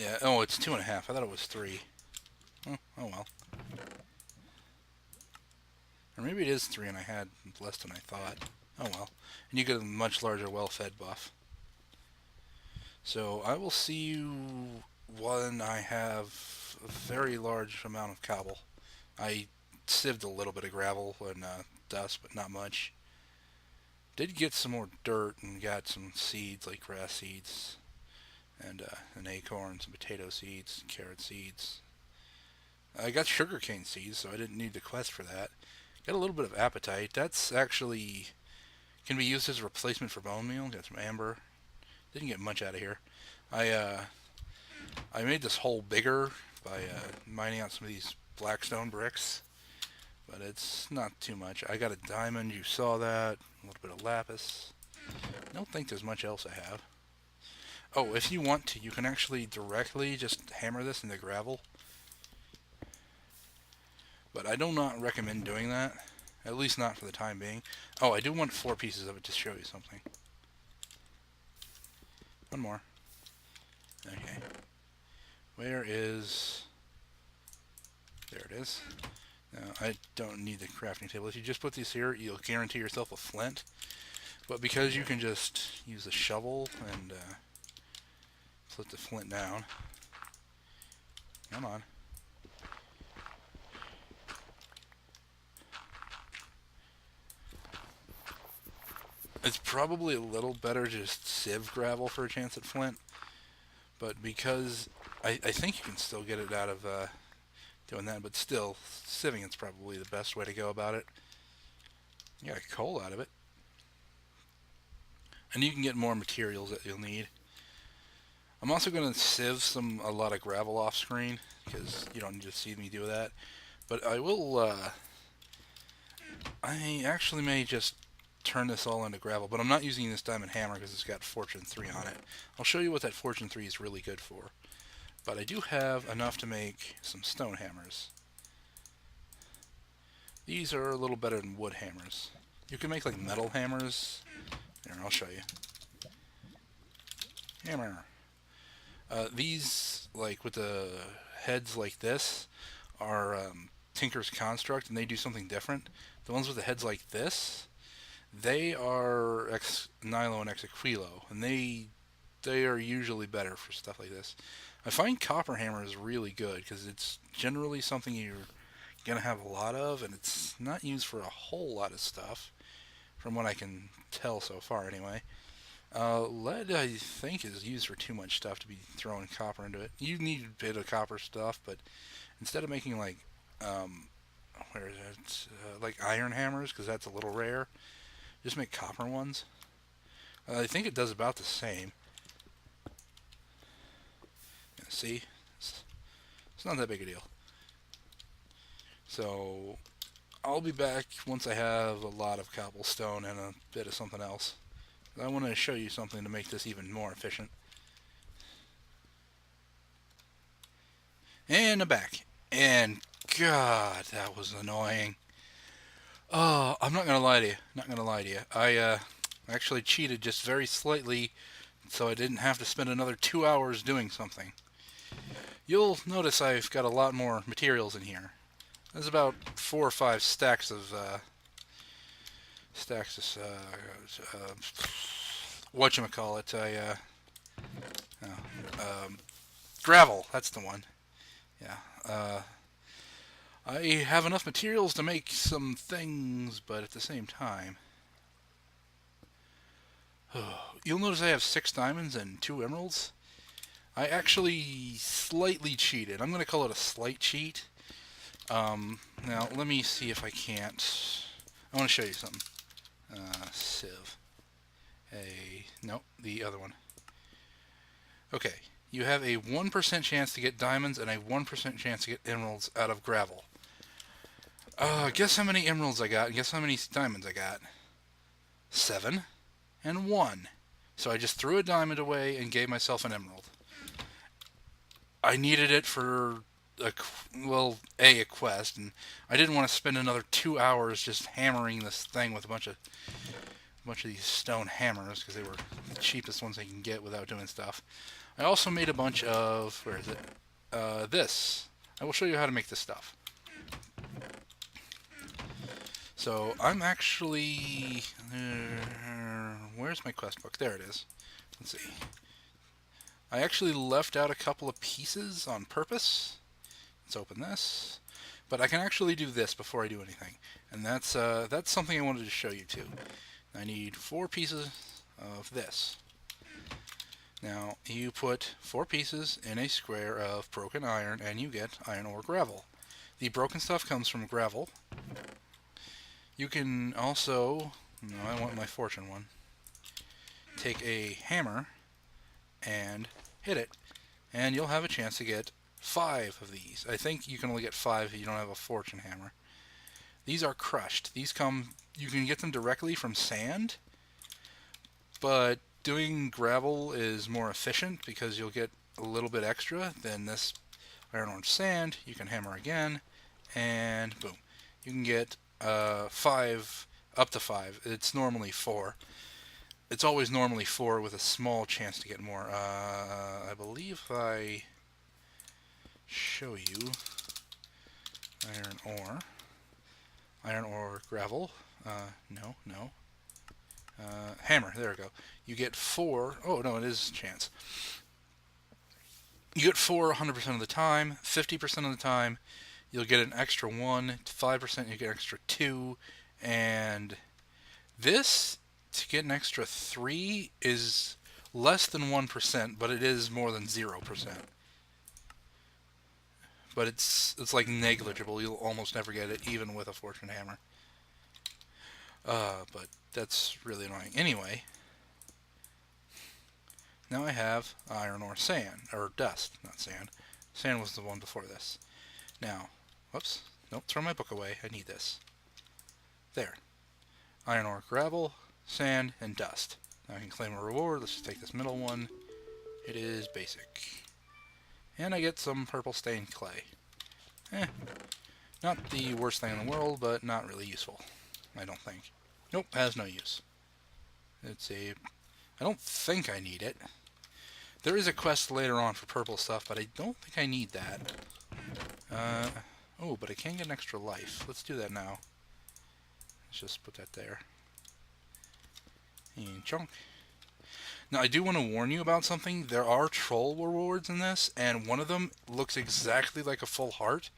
Yeah, oh, it's 2.5. I thought it was 3. Oh, oh well. Or maybe it is 3 and I had less than I thought. Oh well. And you get a much larger well-fed buff. So I will see you when I have a very large amount of cobble. I sieved a little bit of gravel and dust, but not much. Did get some more dirt and got some seeds like grass seeds and an acorn, some potato seeds, carrot seeds. I got sugarcane seeds, so I didn't need the quest for that. Got a little bit of appetite. That's actually can be used as a replacement for bone meal. Got some amber. Didn't get much out of here. I uh, I made this hole bigger by mining out some of these blackstone bricks, but it's not too much. I got a diamond. You saw that. A little bit of lapis. I don't think there's much else I have. Oh, if you want to, you can actually directly just hammer this into gravel. But I do not recommend doing that. At least not for the time being. Oh, I do want 4 pieces of it to show you something. One more. Okay. Where is... There it is. Now, I don't need the crafting table. If you just put these here, you'll guarantee yourself a flint. But because you can just use a shovel and put the flint down. Come on. It's probably a little better just sieve gravel for a chance at flint. But because I think you can still get it out of doing that, but still, sieving is probably the best way to go about it. You got coal out of it. And you can get more materials that you'll need. I'm also going to sieve a lot of gravel off screen, because you don't need to see me do that. But I will, I actually may just turn this all into gravel, but I'm not using this diamond hammer because it's got Fortune 3 on it. I'll show you what that Fortune 3 is really good for. But I do have enough to make some stone hammers. These are a little better than wood hammers. You can make like metal hammers. Here, I'll show you. Hammer. These, like with the heads like this, are Tinker's Construct, and they do something different. The ones with the heads like this, they are Nilo and Ex Aquilo, and they are usually better for stuff like this. I find copper hammer is really good because it's generally something you're gonna have a lot of, and it's not used for a whole lot of stuff, from what I can tell so far, anyway. Lead, I think, is used for too much stuff to be throwing copper into it. You need a bit of copper stuff, but instead of making like, where is it? Like iron hammers, because that's a little rare, just make copper ones. I think it does about the same. See? It's not that big a deal. So, I'll be back once I have a lot of cobblestone and a bit of something else. I want to show you something to make this even more efficient. And I'm back. And, God, that was annoying. Oh, I'm not going to lie to you. Not going to lie to you. I actually cheated just very slightly so I didn't have to spend another 2 hours doing something. You'll notice I've got a lot more materials in here. There's about 4 or 5 stacks of whatchamacallit, gravel, that's the one. Yeah, I have enough materials to make some things, but at the same time, you'll notice I have 6 diamonds and 2 emeralds. I actually slightly cheated. I'm going to call it a slight cheat. Now, let me see if I can't... I want to show you something. Civ. Nope, the other one. Okay, you have a 1% chance to get diamonds and a 1% chance to get emeralds out of gravel. Guess how many emeralds I got, and guess how many diamonds I got? 7 and 1. So I just threw a diamond away and gave myself an emerald. I needed it for a quest, and I didn't want to spend another 2 hours just hammering this thing with a bunch of a bunch of these stone hammers because they were the cheapest ones I can get without doing stuff. I also made a bunch of, where is it? This. I will show you how to make this stuff. So I'm actually, where's my quest book? There it is. Let's see. I actually left out a couple of pieces on purpose. Let's open this. But I can actually do this before I do anything. And that's something I wanted to show you too. I need 4 pieces of this. Now, you put 4 pieces in a square of broken iron and you get iron ore gravel. The broken stuff comes from gravel. You can also, no, I want my fortune one, take a hammer and hit it, and you'll have a chance to get 5 of these. I think you can only get 5 if you don't have a fortune hammer. These are crushed. These come, you can get them directly from sand, but doing gravel is more efficient because you'll get a little bit extra than this iron ore sand. You can hammer again, and boom. You can get 5, up to 5. It's normally 4. It's always normally 4 with a small chance to get more. I believe if I show you iron ore gravel, no, hammer, there we go. You get 4, oh no, it is chance. You get 4 100% of the time, 50% of the time, you'll get an extra 1, 5% you get an extra 2, and this, to get an extra 3, is less than 1%, but it is more than 0%. But it's like negligible, you'll almost never get it, even with a fortune hammer. But that's really annoying. Anyway, now I have iron ore sand, or dust, not sand. Sand was the one before this. Now, whoops, nope, throw my book away, I need this. There. Iron ore gravel, sand, and dust. Now I can claim a reward. Let's just take this middle one. It is basic. And I get some purple stained clay. Not the worst thing in the world, but not really useful, I don't think. Nope, has no use. It's a... I don't think I need it. There is a quest later on for purple stuff, but I don't think I need that. Oh, but I can get an extra life. Let's do that now. Let's just put that there. And chunk. Now, I do want to warn you about something. There are troll rewards in this, and one of them looks exactly like a full heart,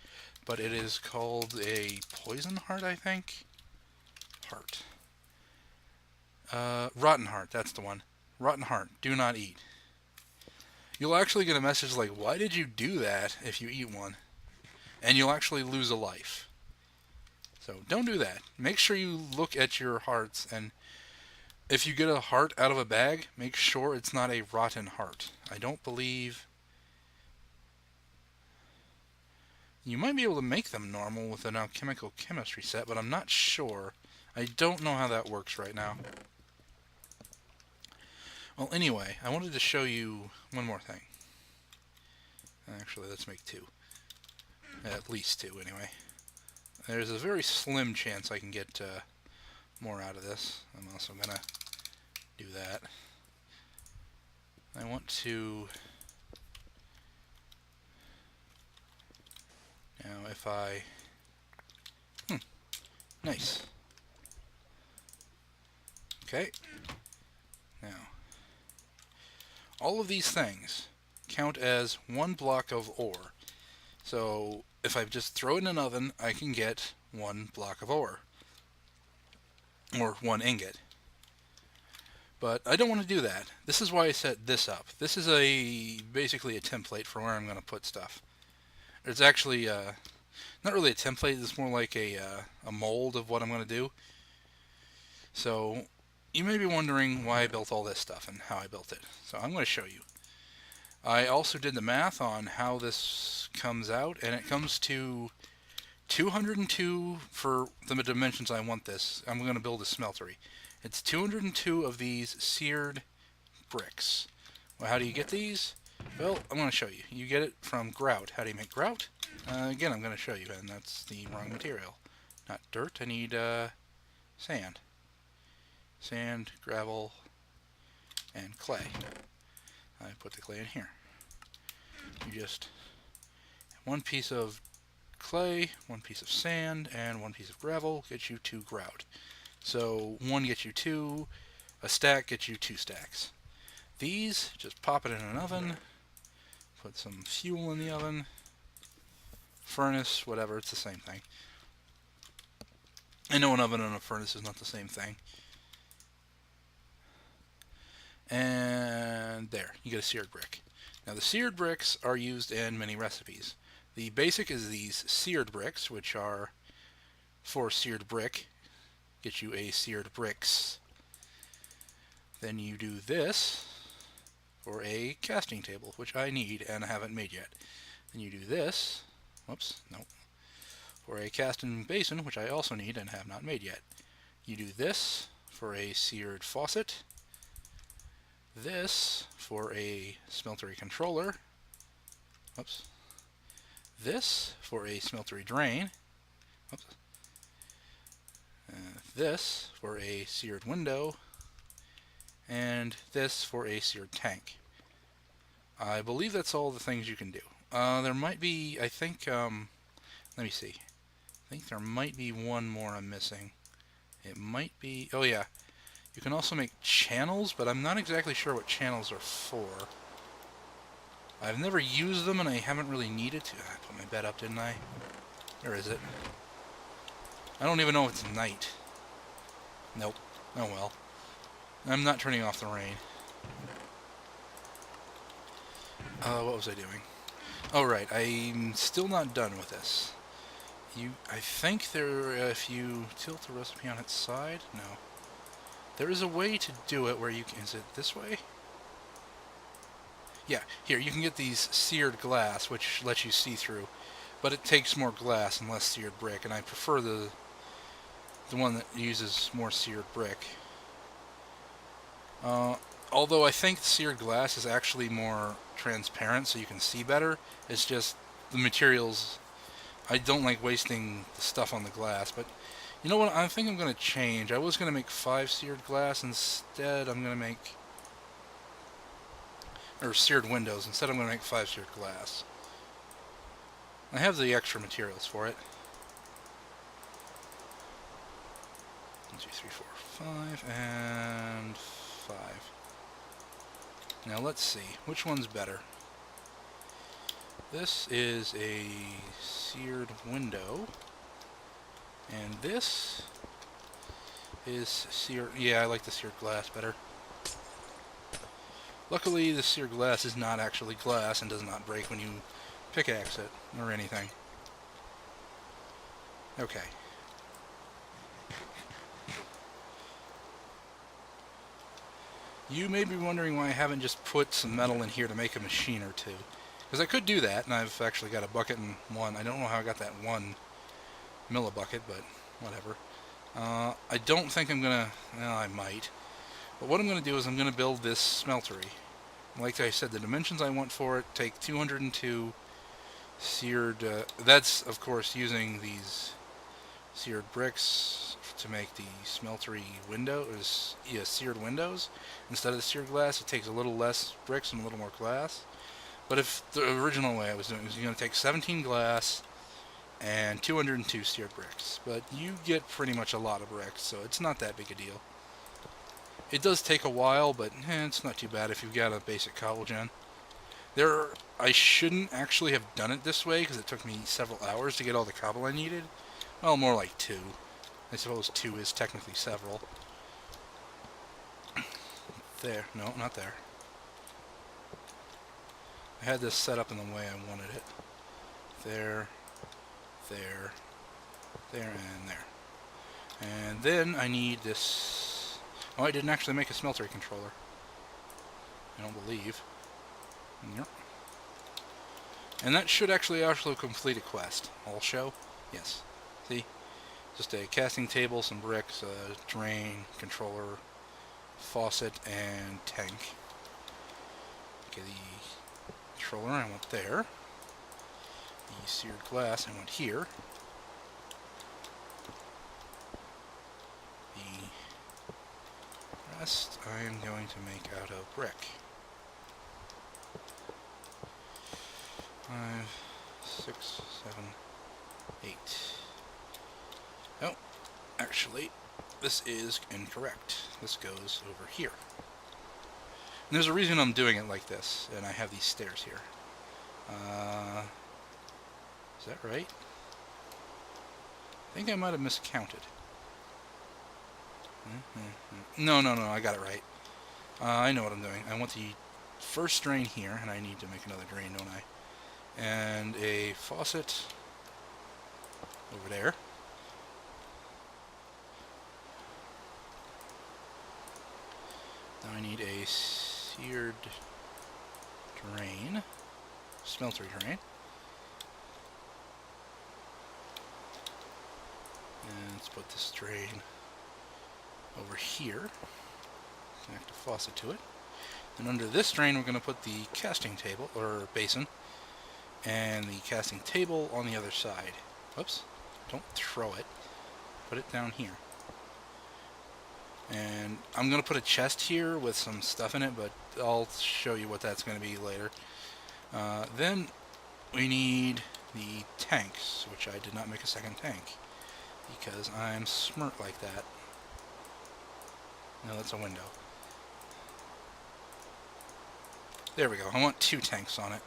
but it is called a poison heart, I think? Heart. Rotten heart, that's the one. Rotten heart, do not eat. You'll actually get a message like, why did you do that if you eat one? And you'll actually lose a life. So don't do that. Make sure you look at your hearts, and if you get a heart out of a bag, make sure it's not a rotten heart. I don't believe... You might be able to make them normal with an alchemical chemistry set, but I'm not sure. I don't know how that works right now. Well, anyway, I wanted to show you one more thing. Actually, let's make 2. At least 2, anyway. There's a very slim chance I can get more out of this. I'm also going to do that. I want to... Now, if I... Nice. Okay. Now, all of these things count as 1 block of ore. So, if I just throw it in an oven, I can get 1 block of ore. Or 1 ingot. But I don't want to do that. This is why I set this up. This is basically a template for where I'm going to put stuff. It's actually not really a template, it's more like a mold of what I'm going to do. So, you may be wondering why I built all this stuff and how I built it. So I'm going to show you. I also did the math on how this comes out, and it comes to 202 for the dimensions I want this. I'm going to build a smeltery. It's 202 of these seared bricks. Well, how do you get these? Well, I'm going to show you. You get it from grout. How do you make grout? Again, I'm going to show you, and that's the wrong material. Not dirt, I need sand. sand, gravel, and clay. I put the clay in here. You just one piece of clay, one piece of sand, and one piece of gravel gets you 2 grout. So 1 gets you 2, a stack gets you 2 stacks. These, just pop it in an oven, put some fuel in the oven, furnace, whatever, it's the same thing. I know an oven and a furnace is not the same thing. And there, you get a seared brick. Now the seared bricks are used in many recipes. The basic is these seared bricks, which are for seared brick, get you a seared bricks. Then you do this for a casting table, which I need and I haven't made yet. Then you do this, whoops, no, for a casting basin, which I also need and have not made yet. You do this for a seared faucet, this for a smeltery controller, whoops, this for a smeltery drain, whoops, this for a seared window, and this for a seared tank. I believe that's all the things you can do. There might be, I think, let me see. I think there might be one more I'm missing. It might be, oh yeah. You can also make channels, but I'm not exactly sure what channels are for. I've never used them and I haven't really needed to. I put my bed up, didn't I? Where is it? I don't even know if it's night. Nope. Oh well. I'm not turning off the rain. What was I doing? Oh right, I'm still not done with this. I think if you tilt the recipe on its side, no. There is a way to do it where you can, is it this way? Yeah, here, you can get these seared glass, which lets you see through, but it takes more glass and less seared brick, and I prefer the one that uses more seared brick. Although I think seared glass is actually more transparent, so you can see better. It's just the materials. I don't like wasting the stuff on the glass, but you know what? I think I'm going to change. I was going to make 5 seared glass. Instead, I'm going to make, or seared windows. Instead, I'm going to make 5 seared glass. I have the extra materials for it. 1, 2, 3, 4, 5, and 5. Now let's see, which one's better? This is a seared window, and this is seared, yeah, I like the seared glass better. Luckily, the seared glass is not actually glass and does not break when you pickaxe it, or anything. Okay. You may be wondering why I haven't just put some metal in here to make a machine or two. Because I could do that, and I've actually got a bucket and one. I don't know how I got that one millibucket, but whatever. I don't think I'm going to... Well, I might. But what I'm going to do is I'm going to build this smeltery. Like I said, the dimensions I want for it take 202 seared... that's, of course, using these seared bricks to make the smeltery windows, yeah, seared windows. Instead of the seared glass, it takes a little less bricks and a little more glass. But if the original way I was doing it was going to take 17 glass and 202 seared bricks. But you get pretty much a lot of bricks, so it's not that big a deal. It does take a while, but it's not too bad if you've got a basic cobble gen. I shouldn't actually have done it this way because it took me several hours to get all the cobble I needed. Well, more like 2. I suppose 2 is technically several. There. No, not there. I had this set up in the way I wanted it. There, there, there, and there. And then I need this... Oh, I didn't actually make a smeltery controller. I don't believe. Yep. And that should actually also complete a quest. All show? Yes. See? Just a casting table, some bricks, a drain, controller, faucet, and tank. Okay, the controller I want there. The seared glass I want here. The I am going to make out of brick. 5, 6, 7, 8. Oh, actually, this is incorrect. This goes over here. And there's a reason I'm doing it like this, and I have these stairs here. Is that right? I think I might have miscounted. No, I got it right. I know what I'm doing. I want the first drain here, and I need to make another drain, don't I? And a faucet over there. Now I need a seared drain, smelter drain. And let's put this drain over here. Connect a faucet to it. And under this drain we're going to put the casting table, or basin, and the casting table on the other side. Whoops, don't throw it. Put it down here. And I'm going to put a chest here with some stuff in it, but I'll show you what that's going to be later. Then we need the tanks, which I did not make a second tank, because I'm smart like that. No, that's a window. There we go. I want 2 tanks on it,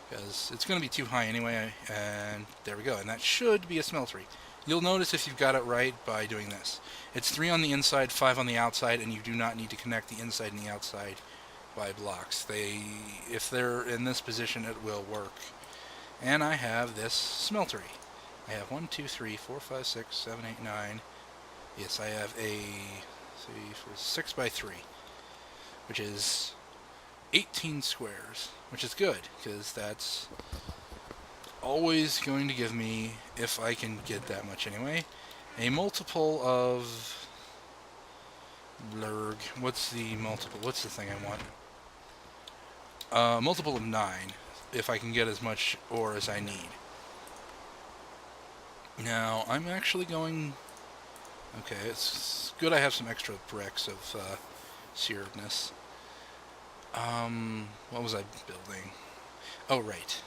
because it's going to be too high anyway, and there we go. And that should be a smeltery. You'll notice if you've got it right by doing this. It's 3 on the inside, 5 on the outside, and you do not need to connect the inside and the outside by blocks. If they're in this position, it will work. And I have this smeltery. I have 1, 2, 3, 4, 5, 6, 7, 8, 9. Yes, I have a 6 by 3, which is 18 squares, which is good, because that's always going to give me, if I can get that much anyway, a multiple of blurg. What's the multiple? What's the thing I want? Multiple of 9, if I can get as much ore as I need. Now, I'm actually going... Okay, it's good I have some extra bricks of searedness. What was I building? Oh, right.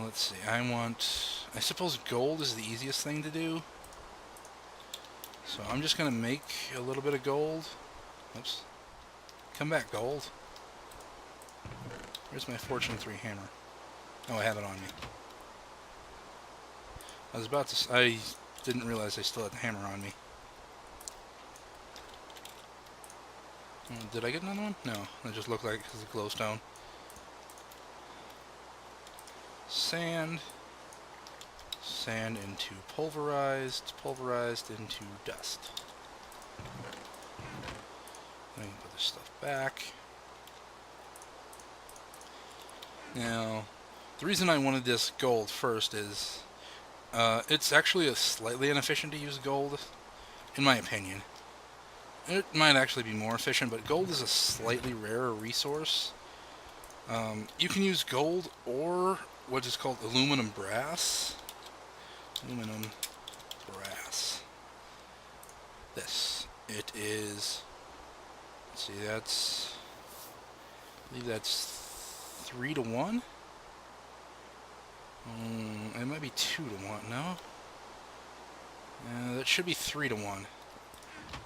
Let's see, I suppose gold is the easiest thing to do. So I'm just going to make a little bit of gold. Oops. Come back, gold. Where's my Fortune 3 hammer? Oh, I have it on me. I didn't realize I still had the hammer on me. Did I get another one? No, it just looked like it was a glowstone. Sand into pulverized into dust. I can put this stuff back. Now, the reason I wanted this gold first is it's actually slightly inefficient to use gold, in my opinion. It might actually be more efficient, but gold is a slightly rarer resource. You can use gold or what is called aluminum brass. Aluminum brass. This. It is... Let's see, that's... I believe that's 3 to 1? It might be 2 to 1, no? That should be 3 to 1.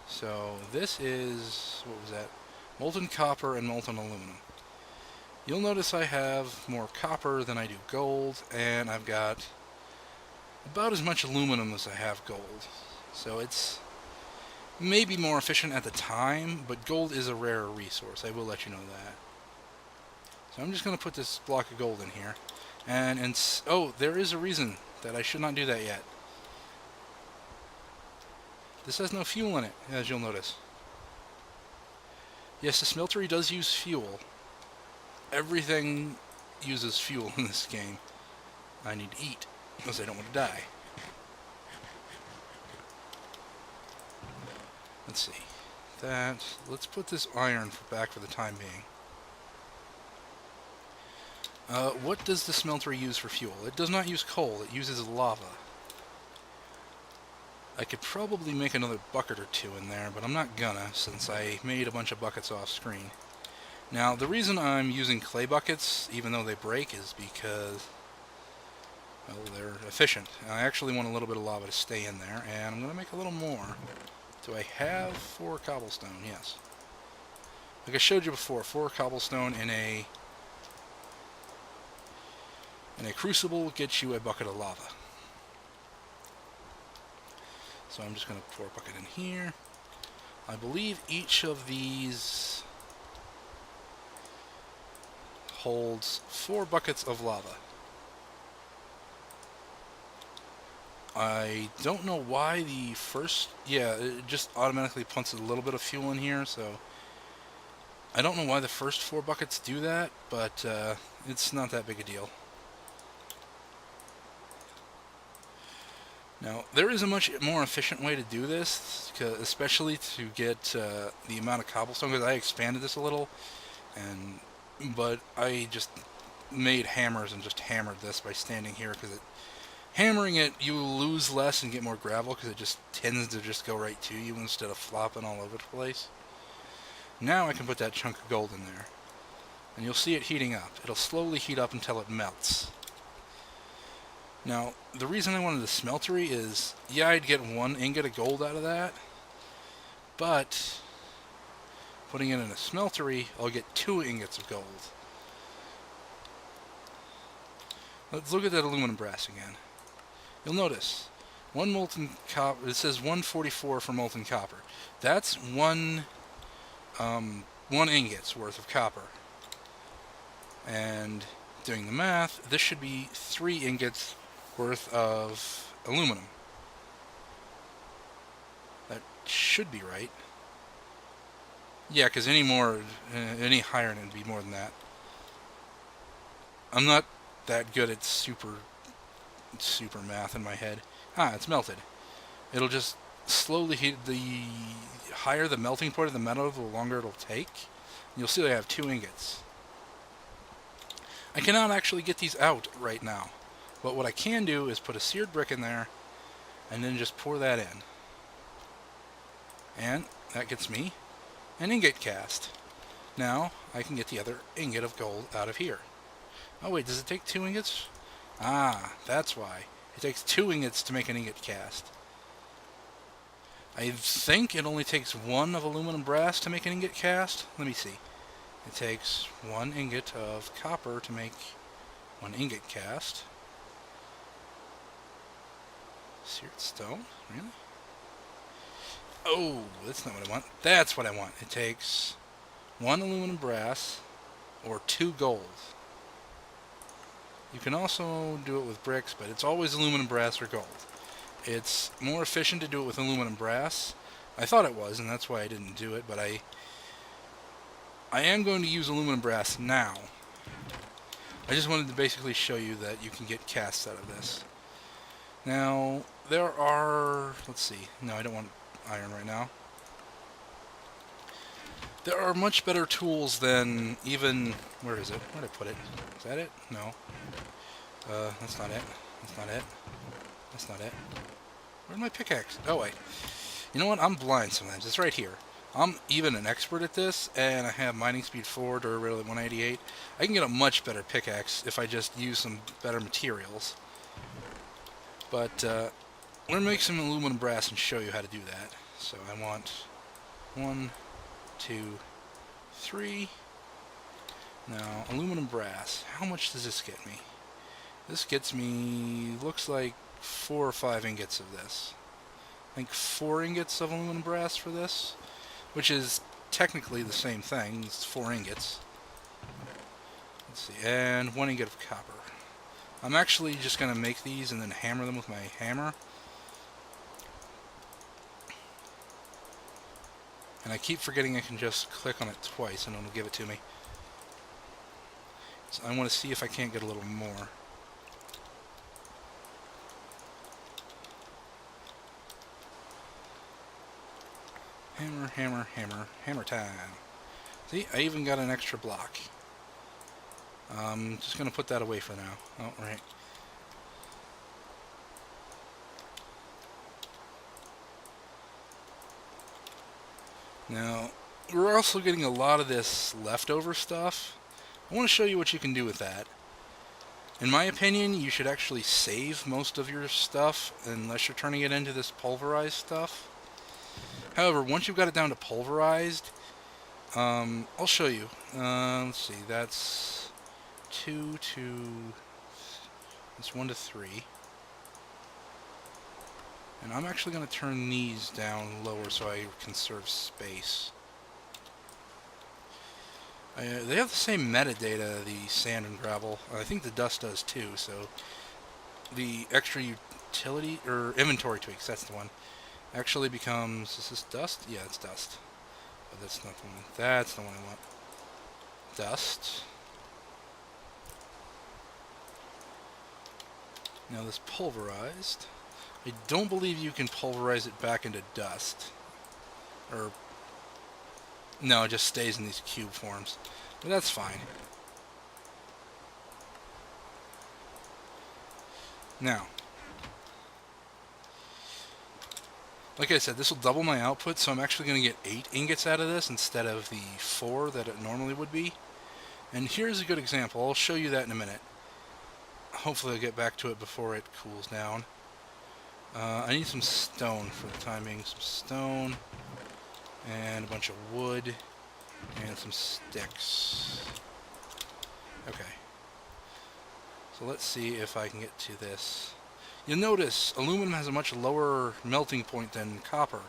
So this is... what was that? Molten copper and molten aluminum. You'll notice I have more copper than I do gold, and I've got about as much aluminum as I have gold. So it's maybe more efficient at the time, but gold is a rarer resource. I will let you know that. So I'm just going to put this block of gold in here. And oh, there is a reason that I should not do that yet. This has no fuel in it, as you'll notice. Yes, the smeltery does use fuel. Everything uses fuel in this game. I need to eat, because I don't want to die. Let's see. Let's put this iron back for the time being. What does the smeltery use for fuel? It does not use coal, it uses lava. I could probably make another bucket or two in there, but I'm not gonna, since I made a bunch of buckets off screen. Now, the reason I'm using clay buckets, even though they break, is because, well, they're efficient. I actually want a little bit of lava to stay in there, and I'm going to make a little more. Do I have 4 cobblestone? Yes. Like I showed you before, 4 cobblestone in a crucible gets you a bucket of lava. So I'm just going to pour a bucket in here. I believe each of these holds 4 buckets of lava. I don't know why the first... Yeah, it just automatically puts a little bit of fuel in here, so... I don't know why the first 4 buckets do that, but it's not that big a deal. Now, there is a much more efficient way to do this, especially to get the amount of cobblestone, because I expanded this a little, but I just made hammers and just hammered this by standing here, because hammering it, you lose less and get more gravel, because it just tends to just go right to you instead of flopping all over the place. Now I can put that chunk of gold in there, and you'll see it heating up. It'll slowly heat up until it melts. Now, the reason I wanted the smeltery is, yeah, I'd get 1 ingot of gold out of that, but putting it in a smeltery, I'll get 2 ingots of gold. Let's look at that aluminum brass again. You'll notice, 1 molten copper, it says 144 for molten copper. That's 1 ingot's worth of copper. And doing the math, this should be 3 ingots worth of aluminum. That should be right. Yeah, because any higher than it would be more than that. I'm not that good at super math in my head. It's melted. It'll just slowly heat. The higher the melting point of the metal, the longer it'll take. You'll see I have 2 ingots. I cannot actually get these out right now. But what I can do is put a seared brick in there, and then just pour that in. And that gets me an ingot cast. Now, I can get the other ingot of gold out of here. Oh wait, does it take 2 ingots? That's why. It takes 2 ingots to make an ingot cast. I think it only takes 1 of aluminum brass to make an ingot cast. Let me see. It takes 1 ingot of copper to make 1 ingot cast. Seared stone? Really? Oh, that's not what I want. That's what I want. It takes 1 aluminum brass or 2 gold. You can also do it with bricks, but it's always aluminum brass or gold. It's more efficient to do it with aluminum brass. I thought it was, and that's why I didn't do it, but I am going to use aluminum brass now. I just wanted to basically show you that you can get casts out of this. Now, there are... Let's see. No, I don't want iron right now. There are much better tools than even... Where is it? Where did I put it? Is that it? No. That's not it. That's not it. That's not it. Where's my pickaxe? Oh, wait. You know what? I'm blind sometimes. It's right here. I'm even an expert at this, and I have mining speed 4, durability 188. I can get a much better pickaxe if I just use some better materials. But I'm going to make some aluminum brass and show you how to do that. So I want 1, 2, 3. Now, aluminum brass. How much does this get me? This gets me, looks like 4 or 5 ingots of this. I think 4 ingots of aluminum brass for this, which is technically the same thing. It's 4 ingots. Let's see, and 1 ingot of copper. I'm actually just going to make these and then hammer them with my hammer. And I keep forgetting I can just click on it twice and it'll give it to me. So I want to see if I can't get a little more. Hammer, hammer, hammer, hammer time. See, I even got an extra block. I'm just going to put that away for now. Oh, right. Now, we're also getting a lot of this leftover stuff. I want to show you what you can do with that. In my opinion, you should actually save most of your stuff unless you're turning it into this pulverized stuff. However, once you've got it down to pulverized, I'll show you. Let's see, that's 2 to... That's 1 to 3. And I'm actually going to turn these down lower so I conserve space. They have the same metadata, the sand and gravel. I think the dust does too, so the extra utility, or inventory tweaks, that's the one, actually becomes, is this dust? Yeah, it's dust. But that's not the one, that's the one I want. Dust. Now this pulverized, I don't believe you can pulverize it back into dust. Or, no, it just stays in these cube forms. But that's fine. Now, like I said, this will double my output, so I'm actually going to get 8 ingots out of this instead of the 4 that it normally would be. And here's a good example. I'll show you that in a minute. Hopefully I'll get back to it before it cools down. I need some stone for the time being. Some stone, and a bunch of wood, and some sticks. Okay. So let's see if I can get to this. You'll notice aluminum has a much lower melting point than copper,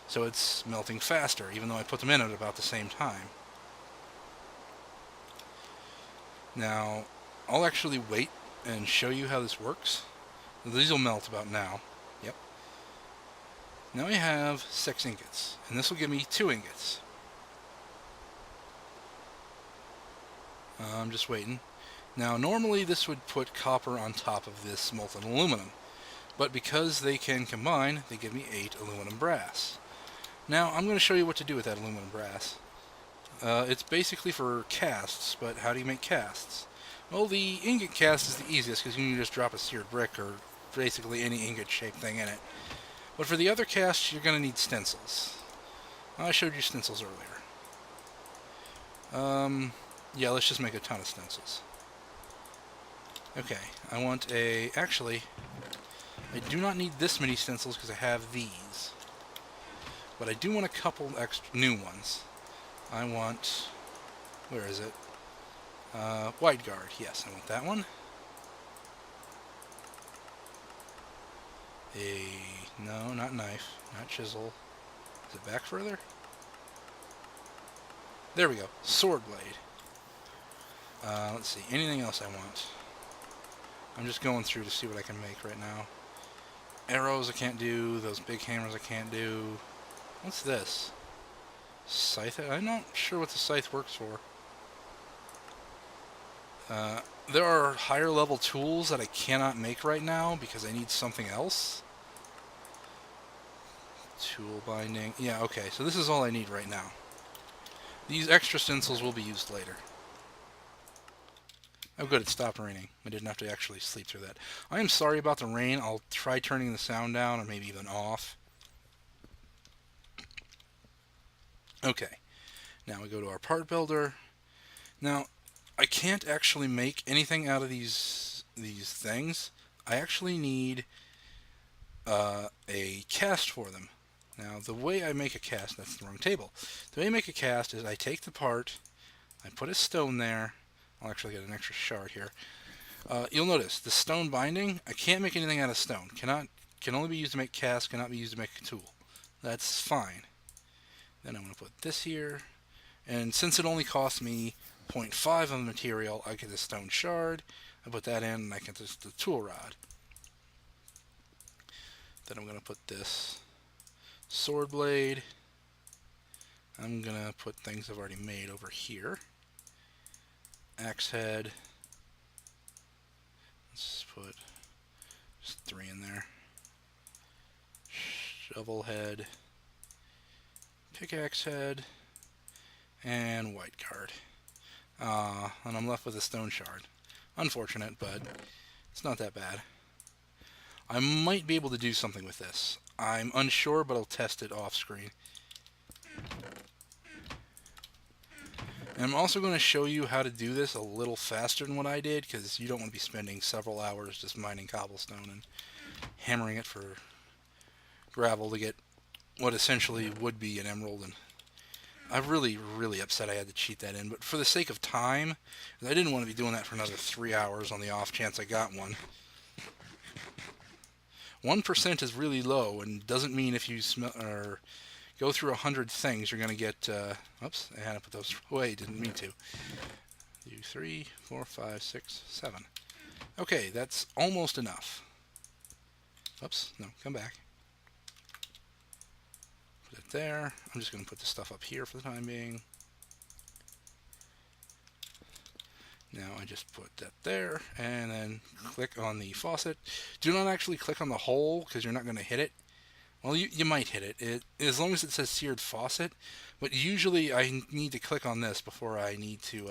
so it's melting faster, even though I put them in at about the same time. Now, I'll actually wait and show you how this works. These will melt about now. Yep. Now I have 6 ingots, and this will give me 2 ingots. I'm just waiting. Now, normally this would put copper on top of this molten aluminum, but because they can combine, they give me 8 aluminum brass. Now, I'm going to show you what to do with that aluminum brass. It's basically for casts, but how do you make casts? Well, the ingot cast is the easiest because you can just drop a seared brick or basically any ingot-shaped thing in it. But for the other casts, you're going to need stencils. I showed you stencils earlier. Yeah, let's just make a ton of stencils. Okay, I want a... Actually, I do not need this many stencils because I have these. But I do want a couple extra new ones. I want... Where is it? Wide guard. Yes, I want that one. No, not knife. Not chisel. Is it back further? There we go. Sword blade. Let's see. Anything else I want? I'm just going through to see what I can make right now. Arrows I can't do. Those big hammers I can't do. What's this? Scythe? I'm not sure what the scythe works for. There are higher level tools that I cannot make right now because I need something else. Tool binding. Yeah, okay. So this is all I need right now. These extra stencils will be used later. Oh good, it stopped raining. I didn't have to actually sleep through that. I am sorry about the rain. I'll try turning the sound down or maybe even off. Okay, now we go to our part builder. Now, I can't actually make anything out of these things. I actually need a cast for them. Now, the way I make a cast, that's the wrong table. The way I make a cast is I take the part, I put a stone there. I'll actually get an extra shard here. You'll notice the stone binding, I can't make anything out of stone. Can only be used to make casts, cannot be used to make a tool. That's fine. Then I'm going to put this here. And since it only costs me 0.5 of the material, I get a stone shard. I put that in and I get the tool rod. Then I'm going to put this sword blade. I'm going to put things I've already made over here. Axe head. Let's put just 3 in there. Shovel head. Pickaxe head. And white card. And I'm left with a stone shard. Unfortunate, but it's not that bad. I might be able to do something with this. I'm unsure, but I'll test it off screen. And I'm also going to show you how to do this a little faster than what I did, because you don't want to be spending several hours just mining cobblestone and hammering it for gravel to get what essentially would be an emerald. And I'm really, really upset I had to cheat that in, but for the sake of time, I didn't want to be doing that for another 3 hours on the off chance I got one. 1% is really low, and doesn't mean if you go through 100 things, you're going to get, oops, I had to put those away, didn't mean to. 2, 3, 4, 5, 6, 7. Okay, that's almost enough. Oops, no, come back. Put it there. I'm just going to put this stuff up here for the time being. Now I just put that there, and then click on the faucet. Do not actually click on the hole, because you're not going to hit it. Well, you might hit it, as long as it says seared faucet, but usually I need to click on this before I need to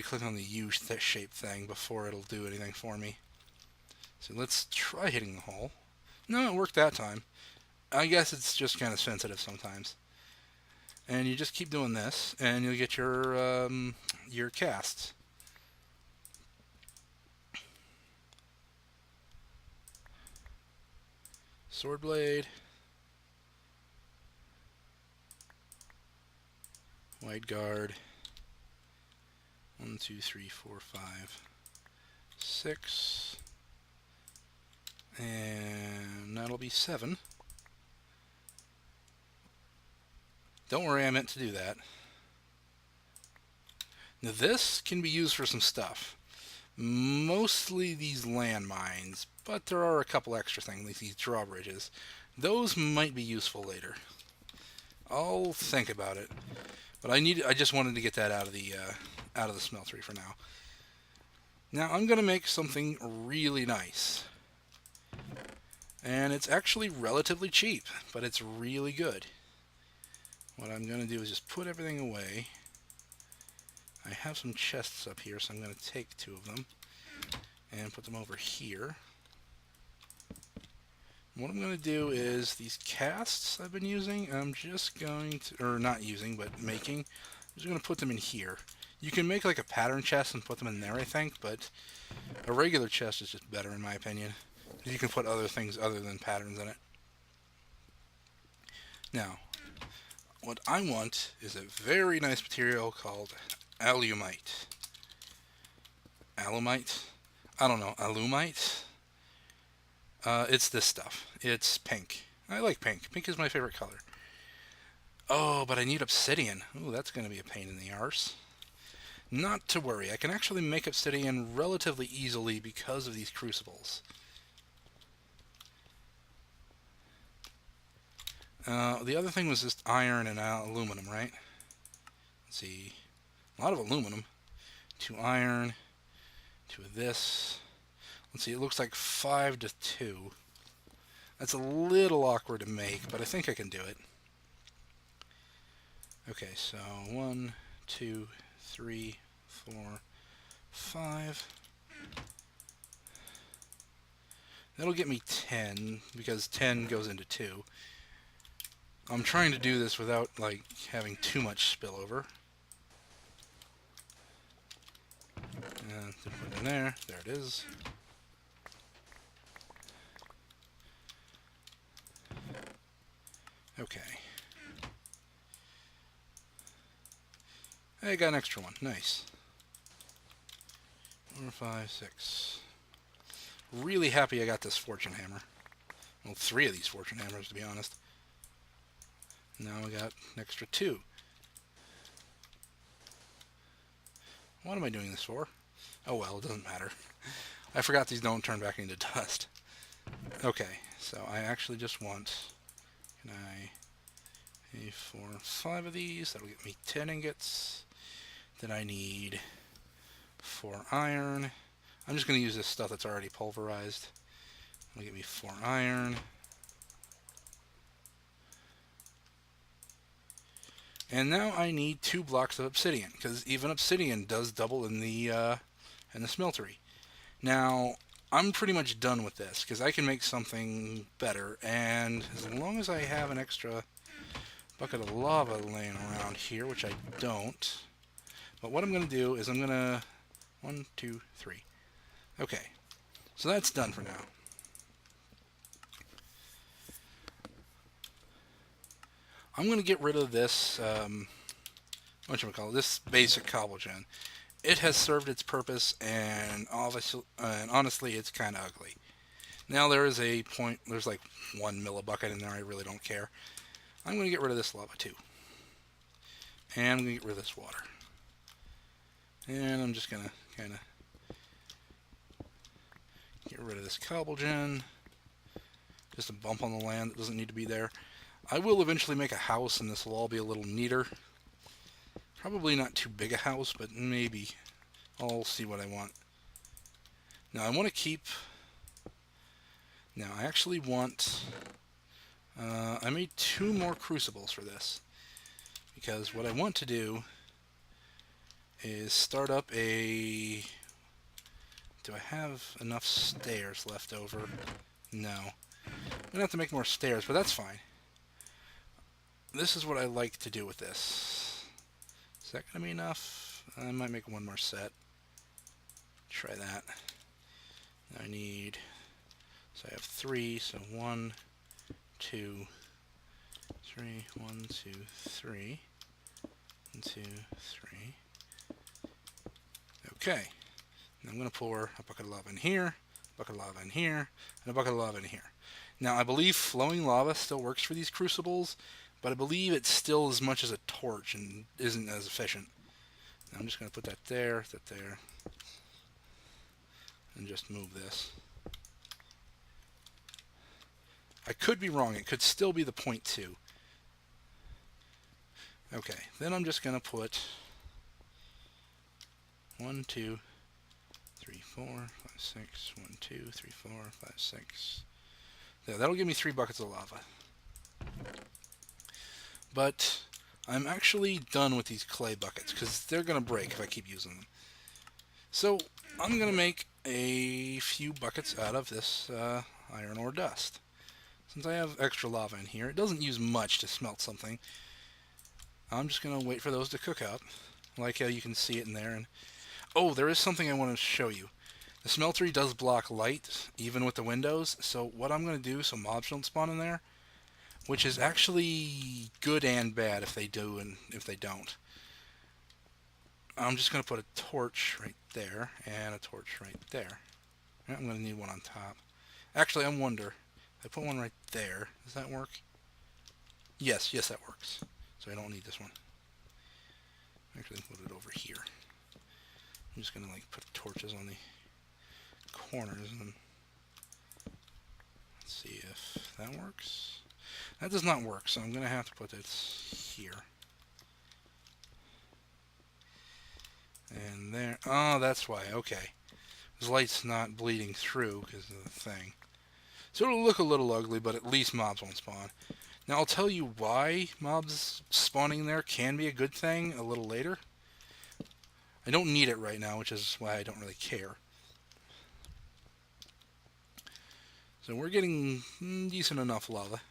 click on the U-shaped thing before it'll do anything for me. So let's try hitting the hole. No, it worked that time. I guess it's just kind of sensitive sometimes. And you just keep doing this, and you'll get your casts. Sword blade. White guard. 1, 2, 3, 4, 5, 6. And that'll be 7. Don't worry, I meant to do that. Now this can be used for some stuff. Mostly these landmines, but there are a couple extra things, like these drawbridges. Those might be useful later. I'll think about it. But I just wanted to get that out of the smeltery for now. Now I'm going to make something really nice. And it's actually relatively cheap, but it's really good. What I'm going to do is just put everything away. I have some chests up here, so I'm going to take 2 of them and put them over here. What I'm going to do is these casts I've been using, I'm just going to, or not using, but making, I'm just going to put them in here. You can make like a pattern chest and put them in there, I think, but a regular chest is just better in my opinion. You can put other things other than patterns in it. Now, what I want is a very nice material called alumite. Alumite? I don't know, alumite? It's this stuff. It's pink. I like pink. Pink is my favorite color. Oh, but I need obsidian. Ooh, that's going to be a pain in the arse. Not to worry. I can actually make obsidian relatively easily because of these crucibles. The other thing was just iron and aluminum, right? Let's see. A lot of aluminum. 2 iron. 2 of this. Let's see, it looks like 5 to 2. That's a little awkward to make, but I think I can do it. Okay, so 1, 2, 3, 4, 5. That'll get me 10, because 10 goes into 2. I'm trying to do this without, like, having too much spillover. And put it in there. There it is. Okay. I got an extra one. Nice. 4, 5, 6. Really happy I got this fortune hammer. Well, 3 of these fortune hammers, to be honest. Now I got an extra 2. What am I doing this for? Oh well, it doesn't matter. I forgot these don't turn back into dust. Okay, so I actually just want... Can I... 4, 5 of these. That'll get me 10 ingots. Then I need 4 iron. I'm just going to use this stuff that's already pulverized. That'll get me 4 iron. And now I need 2 blocks of obsidian, because even obsidian does double in the smeltery. Now, I'm pretty much done with this, because I can make something better, and as long as I have an extra bucket of lava laying around here, which I don't. But what I'm going to do is I'm going to... 1, 2, 3. Okay. So that's done for now. I'm going to get rid of this, whatchamacallit, this basic cobblestone. It has served its purpose, and honestly, it's kind of ugly. Now there is a point, there's like 1 millibucket in there, I really don't care. I'm going to get rid of this lava too. And I'm going to get rid of this water. And I'm just going to kind of get rid of this cobblestone. Just a bump on the land that doesn't need to be there. I will eventually make a house, and this will all be a little neater. Probably not too big a house, but maybe. I'll see what I want. Now I want to keep... Now I actually want... I made 2 more crucibles for this. Because what I want to do is start up a... Do I have enough stairs left over? No. I'm going to have to make more stairs, but that's fine. This is what I like to do with this. Is that going to be enough? I might make 1 more set. Try that. I need... So I have 3, so 1, 2, 3, 1, 2, 3, 1, 2, 3. Okay. Now I'm going to pour a bucket of lava in here, a bucket of lava in here, and a bucket of lava in here. Now I believe flowing lava still works for these crucibles, but I believe it's still as much as a torch and isn't as efficient. Now I'm just going to put that there, and just move this. I could be wrong. It could still be the 0.2. Okay, then I'm just going to put 1, 2, 3, 4, 5, 6, 1, 2, 3, 4, 5, 6. There, that'll give me 3 buckets of lava. But I'm actually done with these clay buckets because they're going to break if I keep using them. So I'm going to make a few buckets out of this iron ore dust. Since I have extra lava in here, it doesn't use much to smelt something. I'm just going to wait for those to cook up, like how you can see it in there. And oh, there is something I want to show you. The smeltery does block light, even with the windows, so what I'm going to do so mobs don't spawn in there, which is actually good and bad if they do and if they don't. I'm just going to put a torch right there and a torch right there. I'm going to need one on top. Actually, I wonder, if I put one right there, does that work? Yes, that works. So I don't need this one. Actually, put it over here. I'm just going to like put torches on the corners and let's see if that works. That does not work, so I'm going to have to put this here. And there. Oh, that's why. Okay. This light's not bleeding through because of the thing. So it'll look a little ugly, but at least mobs won't spawn. Now I'll tell you why mobs spawning there can be a good thing a little later. I don't need it right now, which is why I don't really care. So we're getting decent enough lava.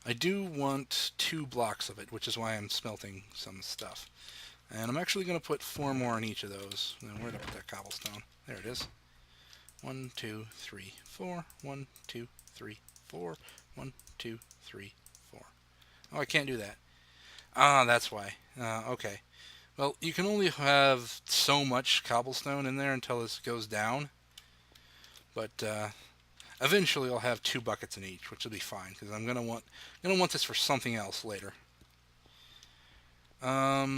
I do want 2 blocks of it, which is why I'm smelting some stuff. And I'm actually going to put 4 more in each of those. Now, where did I put that cobblestone? There it is. 1, 2, 3, 4. 1, 2, 3, 4. 1, 2, 3, 4. Oh, I can't do that. Ah, that's why. Okay. Well, you can only have so much cobblestone in there until this goes down. But eventually I'll have 2 buckets in each, which will be fine because I'm gonna want this for something else later.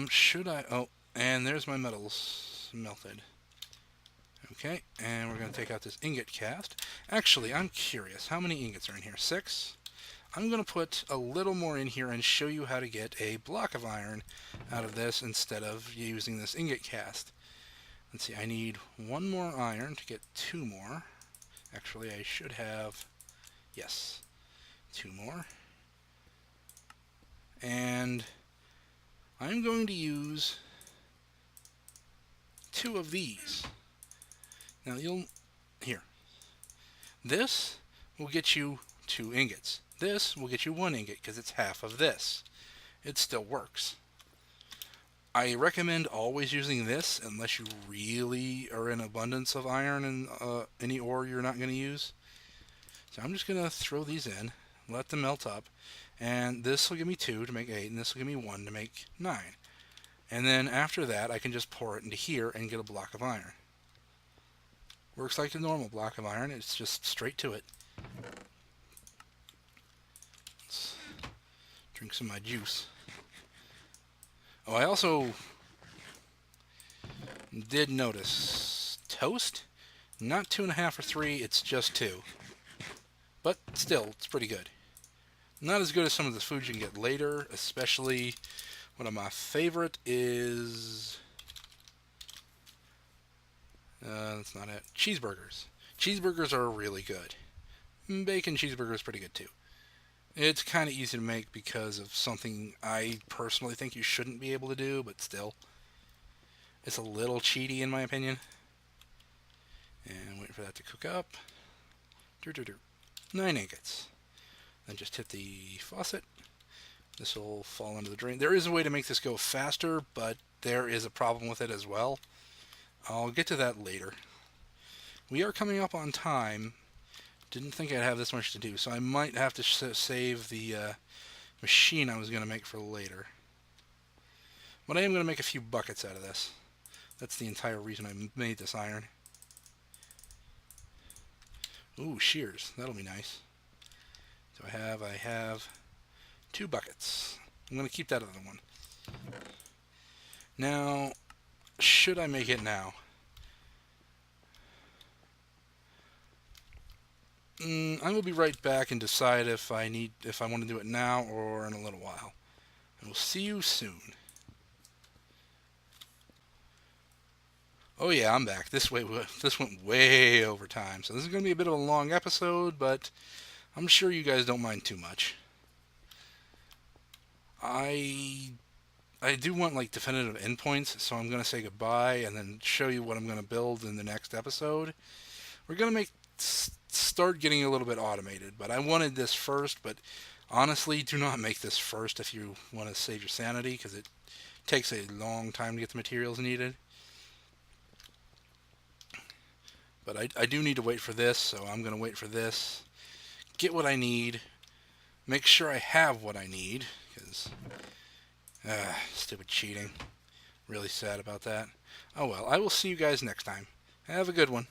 Should I? Oh, and there's my metals melted. Okay, and we're gonna take out this ingot cast. Actually, I'm curious, how many ingots are in here? 6. I'm gonna put a little more in here and show you how to get a block of iron out of this instead of using this ingot cast. Let's see, I need 1 more iron to get 2 more. Actually, I should have, yes, 2 more. And I'm going to use 2 of these. Now here. This will get you 2 ingots. This will get you 1 ingot because it's half of this. it still works. I recommend always using this unless you really are in abundance of iron and any ore you're not going to use. So I'm just going to throw these in, let them melt up, and this will give me 2 to make 8, and this will give me 1 to make 9. And then after that, I can just pour it into here and get a block of iron. Works like a normal block of iron, it's just straight to it. Let's drink some of my juice. Oh, I also did notice toast, not 2.5 or 3, it's just 2. But still, it's pretty good. Not as good as some of the foods you can get later, especially one of my favorite is... that's not it. Cheeseburgers. Cheeseburgers are really good. Bacon cheeseburger is pretty good too. It's kind of easy to make because of something I personally think you shouldn't be able to do, but still. It's a little cheaty in my opinion. And wait for that to cook up. 9 ingots. Then just hit the faucet. This will fall into the drain. There is a way to make this go faster, but there is a problem with it as well. I'll get to that later. We are coming up on time. Didn't think I'd have this much to do, so I might have to save the machine I was going to make for later. But I am going to make a few buckets out of this. That's the entire reason I made this iron. Ooh, shears. That'll be nice. So I have 2 buckets. I'm going to keep that other one. Now, should I make it now? I will be right back and decide if I want to do it now or in a little while. And we'll see you soon. Oh yeah, I'm back. This went way over time, so this is going to be a bit of a long episode, but I'm sure you guys don't mind too much. I do want like definitive endpoints, so I'm going to say goodbye and then show you what I'm going to build in the next episode. We're going to start getting a little bit automated, but I wanted this first, but honestly, do not make this first if you want to save your sanity, because it takes a long time to get the materials needed. But I do need to wait for this, so I'm going to wait for this, get what I need, make sure I have what I need, because stupid cheating. Really sad about that. Oh well, I will see you guys next time. Have a good one.